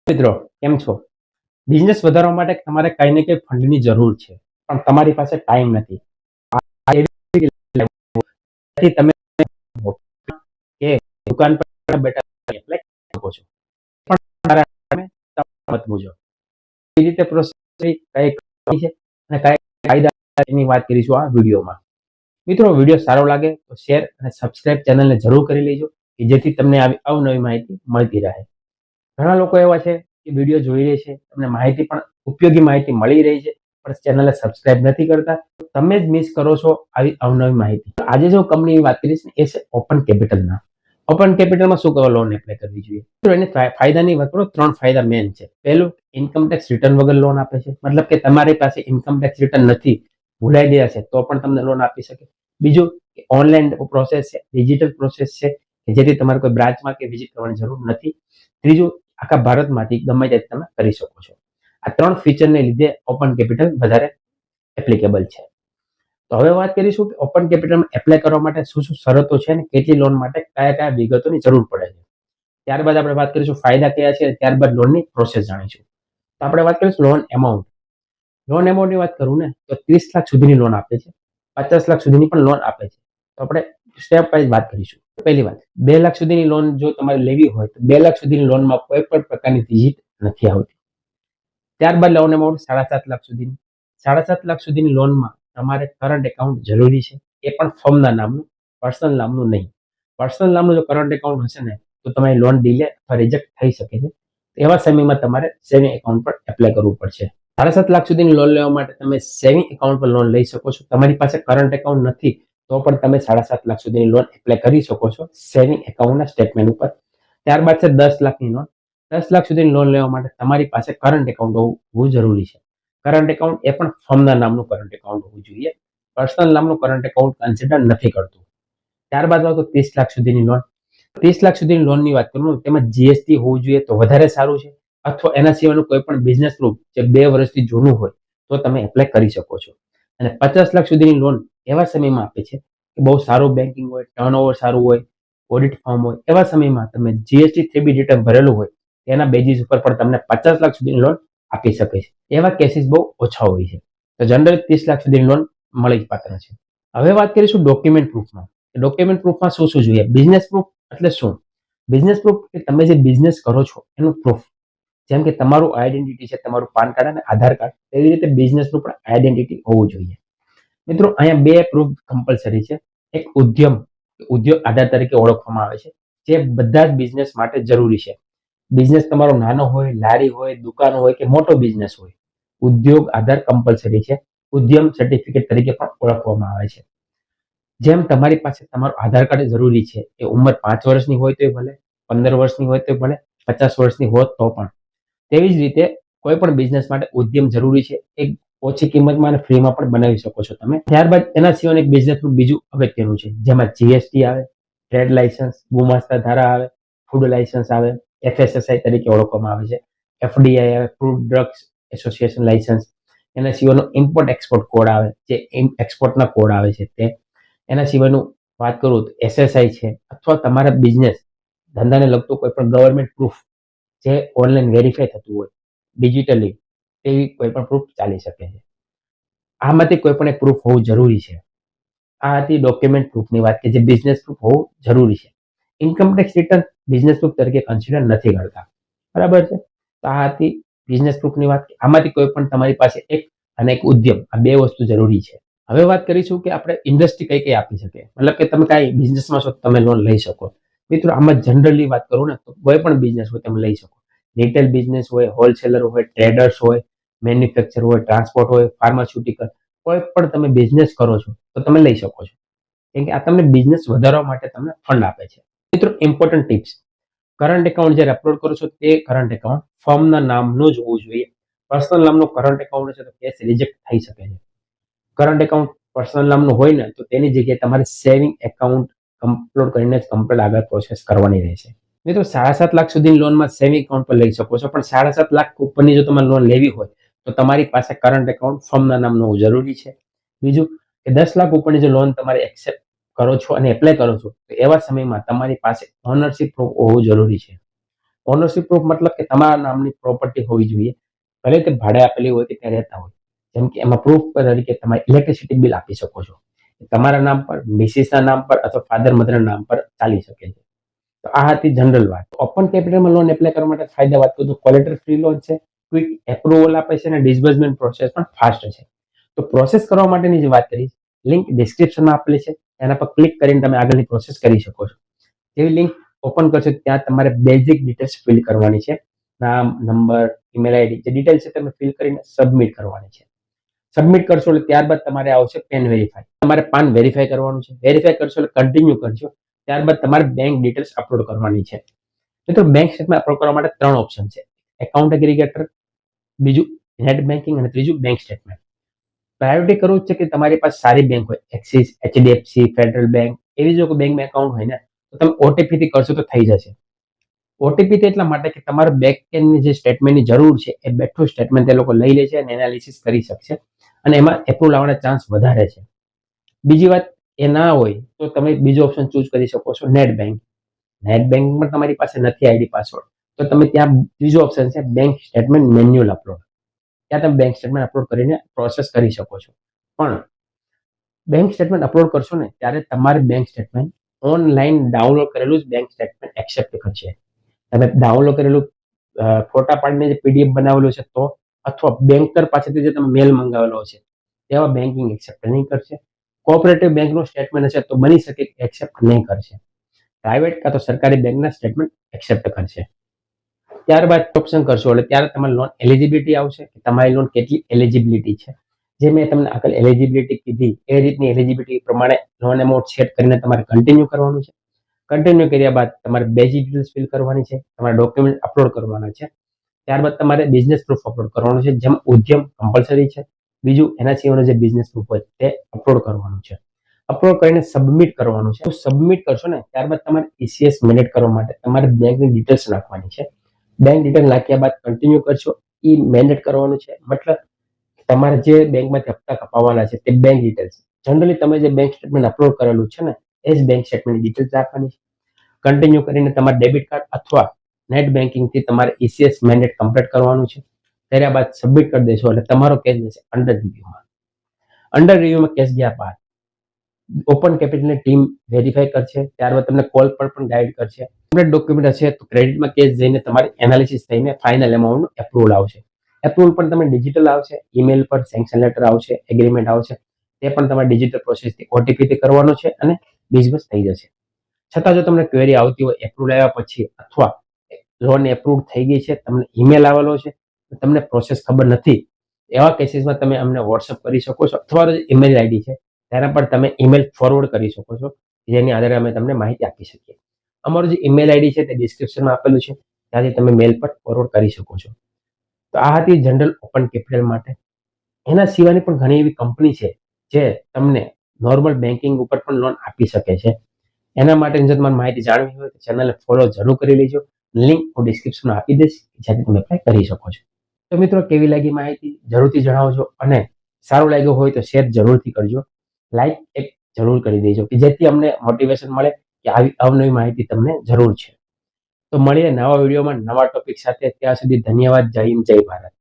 મિત્રો કેમ છો? બિઝનેસ વધારવા માટે તમારે કઈ ને કઈ ફંડની જરૂર છે, પણ તમારી પાસે ટાઈમ નથી. આ એવી રીતે તમે કે દુકાન પર બેઠા એપ્લાય કરી શકો છો, પણ તમારા time મત મુજબ એ રીતે પ્રોસેસ કઈ કરવાની છે અને કઈ કાયદા એની વાત કરીશું આ વિડીયોમાં. મિત્રો, વિડીયો સારો લાગે તો શેર અને સબસ્ક્રાઇબ ચેનલને જરૂર કરી લેજો કે જેથી તમને આવી અવનવી માહિતી મળતી રહે. ઘણા લોકો એવા છે કે વિડીયો જોઈ રહે છે, તમને માહિતી પણ ઉપયોગી માહિતી મળી રહી છે, પણ ચેનલને સબસ્ક્રાઇબ નથી કરતા. તમે જ મિસ કરો છો આવી અવનવી માહિતી. આજે જો કંપનીની વાત કરીશ એ છે ઓપન કેપિટલના. ઓપન કેપિટલમાં શું કરવા લોન એપ્લાય કરવી જોઈએ? તો એને ફાયદાની વાત કરું, 3 ફાયદા મેન છે. પહેલું, ઇન્કમ ટેક્સ રિટર્ન વગર લોન આપે છે, મતલબ કે તમારી પાસે ઇન્કમ ટેક્સ રિટર્ન નથી, ભૂલાઈ ગયા છે, તો પણ તમને લોન આપી શકે. બીજું, ઓનલાઈન પ્રોસેસ છે, ડિજિટલ પ્રોસેસ છે, જેથી તમારે કોઈ બ્રાન્ચમાં કે વિઝિટ કરવાની જરૂર નથી. ત્રીજું, આખા ભારતમાંથી ગમે તે તમે કરી શકો છો. આ 3 ફીચરને લીધે ઓપન કેપિટલ વધારે એપ્લિકેબલ છે. તો હવે વાત કરીશું કે ઓપન કેપિટલમાં એપ્લાય કરવા માટે શું શું શરતો છે અને કેટલી લોન માટે કયા કયા વિગતોની જરૂર પડે છે. ત્યારબાદ આપણે વાત કરીશું ફાયદા કયા છે, ત્યારબાદ લોનની પ્રોસેસ જાણીશું. તો આપણે વાત કરીશું લોન એમાઉન્ટ. લોન એમાઉન્ટની વાત કરું ને તો 30 લાખ સુધીની લોન આપે છે, 50 લાખ સુધીની પણ લોન આપે છે. તો આપણે સ્ટેપ વાઇઝ વાત કરીશું. પહેલી વાત, 2 લાખ સુધીની લોન જો તમારે લેવી હોય તો 2 લાખ સુધીની લોનમાં કોઈ પણ પ્રકારની વિઝિટ નથી આવતી. ત્યારબાદ લોન એમાઉન્ટ 7.5 લાખ સુધીની. 7.5 લાખ સુધીની લોનમાં તમારે કરંટ એકાઉન્ટ જરૂરી છે, એ પણ ફર્મના નામનું, પર્સનલ નામનું નહીં. પર્સનલ નામનું જો કરંટ એકાઉન્ટ હશે ને તો તમારી લોન ડિલે અથવા રિજેક્ટ થઈ શકે છે. એવા સમયમાં તમારે સેવિંગ એકાઉન્ટ પર એપ્લાય કરવું પડશે. 7.5 લાખ સુધીની લોન લેવા માટે તમે સેવિંગ એકાઉન્ટ પર લોન લઈ શકો છો. તમારી પાસે કરંટ એકાઉન્ટ નથી તો પણ તમે 7.5 લાખ સુધીની લોન એપ્લાય કરી શકો છો સેવિંગ એકાઉન્ટના સ્ટેટમેન્ટ ઉપર. ત્યારબાદ છે 10 લાખની લોન. 10 લાખ સુધીની લોન લેવા માટે તમારી પાસે કરંટ એકાઉન્ટ હોવું જરૂરી છે. કરંટ એકાઉન્ટ એ પણ ફર્મના નામનું કરંટ એકાઉન્ટ હોવું જોઈએ. પર્સનલ નામનું કરંટ એકાઉન્ટ કન્સિડર નથી કરતું. ત્યારબાદ આવતો 30 લાખ સુધીની લોન. 30 લાખ સુધીની લોનની વાત કરું તેમાં જીએસટી હોવું જોઈએ તો વધારે સારું છે, અથવા એના સિવાયનું કોઈ પણ બિઝનેસ પ્રૂફ જે 2 વર્ષથી જૂનું હોય તો તમે એપ્લાય કરી શકો છો. અને 50 લાખ સુધીની લોન એવા સમયમાં આપે છે કે બહુ સારું બેન્કિંગ હોય, ટર્નઓવર સારું હોય, ઓડિટ ફોર્મ હોય. એવા સમયમાં તમે જીએસટી 3B રિટર્ન ભરેલું હોય તેના બેઝિસ ઉપર પણ તમને 50 લાખ સુધીની લોન આપી શકે છે. એવા કેસીસ બહુ ઓછા હોય છે. તો જનરલ 30 લાખ સુધીની લોન મળી પાત્ર છે. હવે વાત કરીશું ડોક્યુમેન્ટ પ્રૂફમાં. ડોક્યુમેન્ટ પ્રૂફમાં શું શું જોઈએ? બિઝનેસ પ્રૂફ એટલે શું? બિઝનેસ પ્રૂફ કે તમે જે બિઝનેસ કરો છો એનું પ્રૂફ. જેમ કે તમારું આઈડેન્ટિટી છે, તમારું પાન કાર્ડ અને આધાર કાર્ડ, એવી રીતે બિઝનેસનું પણ આઈડેન્ટિટી હોવું જોઈએ. મિત્રો, અહીંયા 2 પ્રૂફ કમ્પલસરી છે. એક ઉદ્યોગ આધાર તરીકે ઓળખવામાં આવે છે, જે બધા જ બિઝનેસ માટે જરૂરી છે. બિઝનેસ તમારો નાનો હોય, લારી હોય, દુકાન હોય કે મોટો બિઝનેસ હોય, ઉદ્યોગ આધાર કમ્પલસરી છે. ઉદ્યમ સર્ટિફિકેટ તરીકે પણ ઓળખવામાં આવે છે. જેમ તમારી પાસે તમારું આધાર કાર્ડ જરૂરી છે, એ ઉંમર 5 વર્ષની હોય તો ભલે, 15 વર્ષની હોય તો ભલે, 50 વર્ષની હોત તો પણ. તેવી જ રીતે કોઈ પણ બિઝનેસ માટે ઉદ્યમ જરૂરી છે. એક ઓછી કિંમતમાં અને ફ્રીમાં પણ બનાવી શકો છો તમે. ત્યારબાદ એના સિવાય એક બિઝનેસનું બીજું અગત્યનું છે, જેમાં જીએસટી આવે, ટ્રેડ લાયસન્સ, ગુમાસ્તા ધારા આવે, ફૂડ લાયસન્સ આવે, એફએસએસઆઈ તરીકે ઓળખવામાં આવે છે, એફડીઆઈ આવે, ફૂડ ડ્રગ્સ એસોસિએશન લાયસન્સ. એના સિવાયનો ઇમ્પોર્ટ એક્સપોર્ટ કોડ આવે, જે એક્સપોર્ટના કોડ આવે છે તે. એના સિવાયનું વાત કરું તો એસએસઆઈ છે, અથવા તમારા બિઝનેસ ધંધાને લગતું કોઈ પણ ગવર્મેન્ટ પ્રૂફ જે ઓનલાઈન વેરીફાઈ થતું હોય ડિજિટલી, તેવી કોઈ પણ પ્રૂફ ચાલી શકે છે. આમાંથી કોઈ પણ એક પ્રૂફ હોવું જરૂરી છે. આ હતી ડોક્યુમેન્ટ પ્રૂફની વાત કે જે બિઝનેસ પ્રૂફ હોવું જરૂરી છે. Income tax return business proof તરીકે કન્સિડર નથી કરતા. બરાબર છે. તો આ હતી બિઝનેસ પ્રૂફની વાત. આમાંથી કોઈ પણ તમારી પાસે એક અને એક ઉદ્યમ, આ 2 વસ્તુ જરૂરી છે. હવે વાત કરીશું કે આપણે ઇન્ડસ્ટ્રી કઈ કઈ આપી શકે, મતલબ કે તમે કઈ બિઝનેસમાં છો તમે લોન લઈ શકો. મિત્રો, આમાં જનરલી વાત કરું ને તો કોઈ પણ બિઝનેસ હોય તમે લઈ શકો. રિટેલ બિઝનેસ હોય, હોલસેલર હોય, ટ્રેડર્સ હોય, મેન્યુફેક્ચર હોય, ટ્રાન્સપોર્ટ હોય, ફાર્માસ્યુટિકલ, કોઈ પણ તમે બિઝનેસ કરો છો તો તમે લઈ શકો છો. કેમ કે આ તમને બિઝનેસ વધારવા માટે તમને ફંડ આપે છે. મિત્રો, ઇમ્પોર્ટન્ટ ટિપ્સ. કરંટ એકાઉન્ટ જ્યારે અપલોડ કરો છો તે કરંટ એકાઉન્ટ ફર્મના નામનું જ હોવું જોઈએ. પર્સનલ નામનું કરંટ એકાઉન્ટ છે તો કેસ રિજેક્ટ થઈ શકે છે. કરંટ એકાઉન્ટ પર્સનલ નામનું હોય ને તો તેની જગ્યાએ તમારે સેવિંગ એકાઉન્ટ અપલોડ કરીને જ કમ્પ્લીટ આગળ પ્રોસેસ કરવાની રહેશે. મિત્રો, 7.5 લાખ સુધીની લોનમાં સેવિંગ એકાઉન્ટ પર લઈ શકો છો, પણ 7.5 લાખ ઉપરની જો તમારે લોન લેવી હોય તો તમારી પાસે કરંટ એકાઉન્ટ ફર્મના નામનું હોવું જરૂરી છે. બીજું કે 10 લાખ ઉપરની જો લોન તમારે એક્સેપ્ટ કરો છો અને એપ્લાય કરો છો તો એવા સમયમાં તમારી પાસે ઓનરશિપ પ્રૂફ હોવું જરૂરી છે. ઓનરશિપ પ્રૂફ મતલબ કે તમારા નામની પ્રોપર્ટી હોવી જોઈએ, ભલે તે ભાડે આપેલી હોય કે ત્યાં રહેતા હોય. જેમ કે એમાં પ્રૂફ તરીકે તમે ઇલેક્ટ્રિસિટી બિલ આપી શકો છો, તમારા નામ પર, મિસિસના નામ પર અથવા ફાધર મધરના નામ પર ચાલી શકે છે. તો આ હતી જનરલ વાત. ઓપન કેપિટલમાં લોન એપ્લાય કરવા માટે ફાયદા વાત કરું તો કોલેટર ફ્રી લોન છે, ક્વિક એપ્રુવલ આપે છે અને ડિસબર્સમેન્ટ પ્રોસેસ પણ ફાસ્ટ છે. તો પ્રોસેસ કરવા માટેની જે વાત કરી, લિંક ડિસ્ક્રિપ્શનમાં આપેલી છે, એના પર ક્લિક કરીને તમે આગળની પ્રોસેસ કરી શકો છો. જેવી લિંક ઓપન કરશો ત્યાં તમારે બેઝિક ડિટેલ્સ ફિલ કરવાની છે, નામ, નંબર, ઈમેલ આઈડી, જે ડિટેલ્સ છે તમે ફિલ કરીને સબમિટ કરવાની છે. સબમિટ કરશો એટલે ત્યારબાદ તમારે આવશે પેન વેરીફાઈ. તમારે પાન વેરીફાઈ કરવાનું છે. વેરીફાઈ કરશો એટલે કન્ટિન્યુ કરજો. ત્યારબાદ તમારે બેંક ડિટેલ્સ અપલોડ કરવાની છે. મિત્રો બેંક સ્ટેટમેન્ટ અપલોડ કરવા માટે 3 ઓપ્શન છે, એકાઉન્ટ એગ્રીગેટર, બીજું નેટ બેન્કિંગ અને ત્રીજું બેંક સ્ટેટમેન્ટ. પ્રાયોરિટી કરવું છે કે તમારી પાસે સારી બેંક હોય, એક્સિસ, એચડીએફસી, ફેડરલ બેંક, એવી જો કોઈ બેંકમાં એકાઉન્ટ હોય ને તો તમે ઓટીપી થી કરશો તો થઈ જશે. ઓટીપી એટલા માટે કે તમારા બેક એન્ડની જે સ્ટેટમેન્ટની જરૂર છે એ બેઠું સ્ટેટમેન્ટ એ લોકો લઈ લે છે અને એનાલિસિસ કરી શકશે અને એમાં એપ્રુવલ આવવાના ચાન્સ વધારે છે. બીજી વાત, એ ના હોય તો તમે બીજો ઓપ્શન ચૂઝ કરી શકો છો, નેટ બેંક. નેટ બેંકમાં તમારી પાસે નથી આઈડી પાસવર્ડ તો તમે ત્યાં બીજો ઓપ્શન છે બેંક સ્ટેટમેન્ટ મેન્યુઅલ અપલોડ. ત્યાં તમે બેંક સ્ટેટમેન્ટ અપલોડ કરીને પ્રોસેસ કરી શકો છો. પણ બેંક સ્ટેટમેન્ટ અપલોડ કરશો ને ત્યારે તમારે બેંક સ્ટેટમેન્ટ ઓનલાઈન ડાઉનલોડ કરેલું જ બેંક સ્ટેટમેન્ટ એક્સેપ્ટ કરશે. તમે ડાઉનલોડ કરેલું ફોટા પાડીને જે પીડીએફ બનાવેલો છે તો, અથવા બેંકર પાસેથી જે તમે મેલ મંગાવેલો છે તેવા બેન્કિંગ એક્સેપ્ટ નહીં કરશે. કોઓપરેટિવ બેંકનું સ્ટેટમેન્ટ હશે તો બની શકે કે એક્સેપ્ટ નહીં કરશે. પ્રાઇવેટ કાં તો સરકારી બેંકના સ્ટેટમેન્ટ એક્સેપ્ટ કરશે. ત્યારબાદ ઓપ્શન કરશો એટલે ત્યારે તમારી લોન એલિજિબિલિટી આવશે કે તમારી લોન કેટલી એલિજિબિલિટી છે. જે મેં તમને આગળ એલિજિબિલિટી કીધી એ રીતની એલિજિબિલિટી પ્રમાણે લોન એમાઉન્ટ સેટ કરીને તમારે કન્ટિન્યુ કરવાનું છે. કન્ટિન્યુ કર્યા બાદ તમારે બેઝિક ડિટેલ્સ ફિલ કરવાની છે, તમારા ડોક્યુમેન્ટ અપલોડ કરવાના છે. ત્યારબાદ તમારે બિઝનેસ પ્રૂફ અપલોડ કરવાનું છે, જેમ ઉદ્યમ કમ્પલસરી છે. બીજું એના સિવાયનો જે બિઝનેસ પ્રૂફ હોય તે અપલોડ કરવાનું છે. અપલોડ કરીને સબમિટ કરવાનું છે. સબમિટ કરશો ને ત્યારબાદ તમારે ઈસીએસ મેનેજ કરવા માટે તમારે બેંકની ડિટેલ્સ નાખવાની છે. બેંક ડિટેલ નાખ્યા બાદ કન્ટિન્યુ કરશો, એ મેનેજ કરવાનું છે. મતલબ તમારે જે બેંકમાંથી હપ્તા કપાવવાના છે તે બેંક ડિટેલ્સ, જનરલી તમે જે બેંક સ્ટેટમેન્ટ અપલોડ કરેલું છે ને એ જ બેંક સ્ટેટમેન્ટ ડિટેલ્સ રાખવાની છે. કન્ટિન્યુ કરીને તમારે ડેબિટ કાર્ડ અથવા નેટ બેન્કિંગથી તમારે ઈસીએસ મેન્ડેટ કમ્પ્લીટ કરવાનું છે. કર્યા બાદ સબમિટ કરી દેશો એટલે તમારો કેસ જશે અંડર રિવ્યુમાં. અંડર રિવ્યુમાં કેસ ગયા બાદ ઓપન કેપિટલની ટીમ વેરીફાઈ કરશે. ત્યારબાદ તમને કોલ પર પણ ગાઈડ કરશે. કમ્પ્લીટ ડોક્યુમેન્ટ હશે તો ક્રેડિટમાં કેસ જઈને તમારી એનાલિસિસ થઈને ફાઇનલ એમાઉન્ટનું એપ્રુવલ આવશે. એપ્રુવલ પણ તમે ડિજિટલ આવશે, ઈમેલ પર સેન્કશન લેટર આવશે, એગ્રીમેન્ટ આવશે. તે પણ તમારે ડિજિટલ પ્રોસેસથી ઓટીપીથી કરવાનો છે અને બિઝનેસ થઈ જશે. છતાં જો તમને ક્વેરી આવતી હોય એપ્રુવલ આવ્યા પછી અથવા લોન એપ્રુવ થઈ ગઈ છે, તમને ઈમેલ આવેલો છે, તમને પ્રોસેસ ખબર નથી, એવા કેસીસમાં તમે અમને વોટ્સઅપ કરી શકો છો અથવા જે ઈમેલ આઈડી છે તેના પર તમે ઈમેલ ફોરવર્ડ કરી શકો છો, જેની આધારે અમે તમને માહિતી આપી શકીએ. અમારું જે ઈમેલ આઈડી છે તે ડિસ્ક્રિપ્શનમાં આપેલું છે, ત્યાંથી તમે મેલ પર ફોરવર્ડ કરી શકો છો. તો આ હતી જનરલ ઓપન કેપિટલ માટે. એના સિવાયની પણ ઘણી એવી કંપની છે જે તમને નોર્મલ બેન્કિંગ ઉપર પણ લોન આપી શકે છે. એના માટે જો તમારે માહિતી જાણવી હોય તો ચેનલને ફોલો જરૂર કરી લેજો. લિંક હું ડિસ્ક્રિપ્શનમાં આપી દઈશ, જ્યાંથી તમે એપ્લાય કરી શકો છો. તો મિત્રો કેવી લાગી માહિતી જરૂરથી જણાવજો અને સારું લાગ્યું હોય તો શેર જરૂરથી કરજો. લાઈક એક જરૂર કરી દેજો કે જેથી અમને મોટિવેશન મળે કે આવી અવનવી માહિતી તમને જરૂર છે. તો મળીએ નવા વિડીયોમાં નવા ટોપિક સાથે. ત્યાં સુધી ધન્યવાદ. જય હિન્દ, જય ભારત.